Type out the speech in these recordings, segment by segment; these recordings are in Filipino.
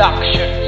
Productions.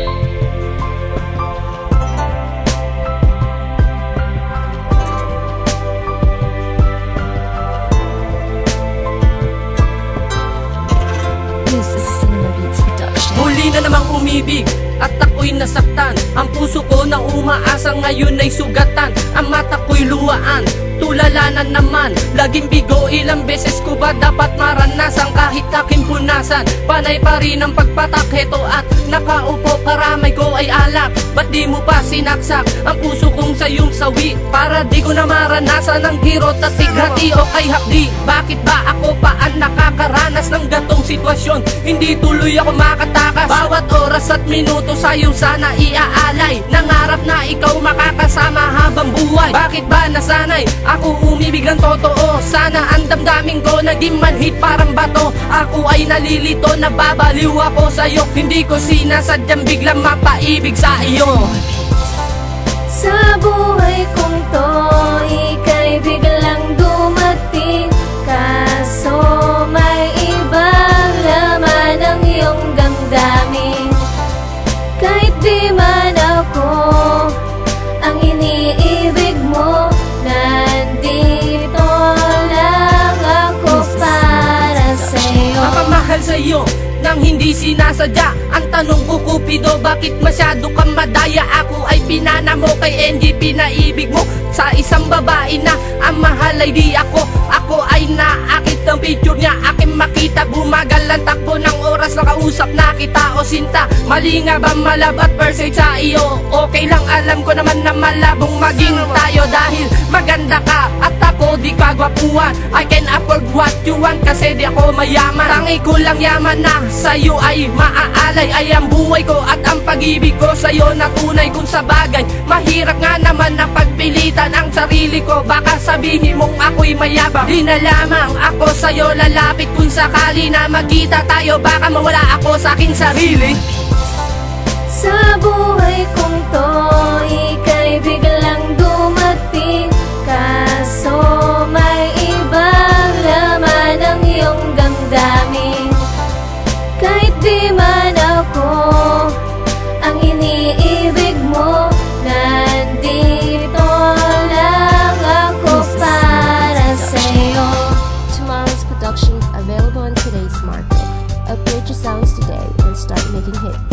Muli na namang umibig at ako'y nasaktan. Ang puso ko na umaasa ngayon ay sugatan. Ang mata ko'y luwaan, tulalanan naman. Laging bigo, ilang beses ko ba dapat maranasan? Kahit aking punasan, panay pa rin ang pagpatak. Heto at nakaupo, karamay ko ay alak. Ba't di mo pa sinaksak ang puso kong sayong sawi? Para di ko na maranasan ang kirot at tighati o kay hapdi. Bakit ba ako pa ang nakakaranas ng gatong sitwasyon? Hindi tuloy ako makatakas. Bawat oras at minuto sa'yo sana iaalay. Nangarap na ikaw makakasama habang buhay. Bakit ba nasanay ako umibig ng totoo? Sana ang damdamin ko naging manhid parang bato. Ako ay nalilito, nababaliw ako sa'yo. Hindi ko sinasadyang biglang mapaibig sa iyo. Sa buhay kong to, ika'y biglang dumating. Kaso may ibang laman ang iyong damdamin. Kahit di man ako ang iniibig mo, nandito lang ako para sa'yo. Mapamahal sa'yo nang hindi sinasadya. Ang tanong ko, Cupido, bakit masyado kang madaya? Ako ay pinana mo, kay NG pinaibig mo sa isang babae na ang mahal ay di ako. Ako ay naakit ng picture niya, aking makita. Bumagal ang takbo ng oras, nakausap na kita o sinta. Mali nga ba malab at perfect sa iyo? Okay lang, alam ko naman na malabong maging tayo. Dahil maganda ka at ako di kagwapuan. I can afford what you want kasi di ako mayaman. Tangi ko lang yaman na sa'yo ay maaalay. Ay ang buhay ko at ang pag-ibig ko sa'yo na tunay kung sa bagay. Mahirap nga naman na pagpilitan ang sarili ko. Baka sabihin mong ako'y mayabang. Di na lamang ako sa'yo lalapit kung sakali na magkita tayo. Baka mawala ako sa aking sarili. Sa buhay kong to, ika'y biglang dumating. Kaso may ibang laman ang iyong damdamin. Kahit di man ako ang iniibig mo, nandito lang ako para sa'yo. Tomorrow's production available in today's market. Upgrade your sounds today and start making hits.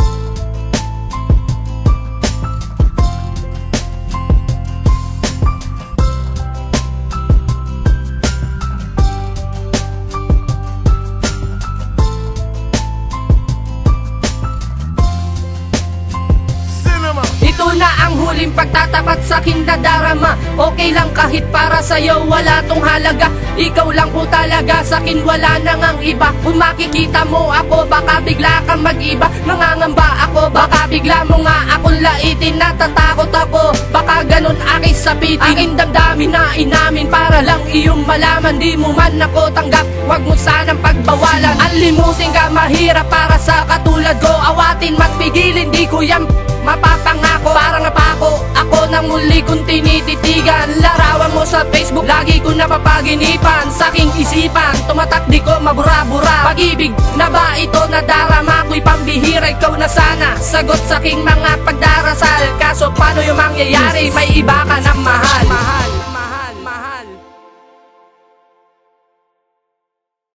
Ito na ang huling pagtatapat sa aking nadarama. Okay lang kahit para sa'yo wala tong halaga. Ikaw lang po talaga, sa akin wala nang ang iba. Kung makikita mo ako, baka bigla kang mag-iba. Nangangamba ako, baka bigla mo nga akong laitin. Natatakot ako, baka ganun aking sapitin. Aking damdamin na inamin para lang iyong malaman. Di mo man ako tanggap, wag mo sanang pagbawalan. Ang limusin ka mahirap para sa katulad ko. Awatin mat pigilin, di ko yan mapapangako. Parang napako ako nang muli kong tinititigan. Larawan mo sa Facebook, lagi ko napapaginipan. Sa aking isipan, tumatak di ko mabura-bura. Pag-ibig na ba ito na darama ko'y pambihira? Ikaw na sana sagot sa aking mga pagdarasal. Kaso paano yung mangyayari? May iba ka ng mahal.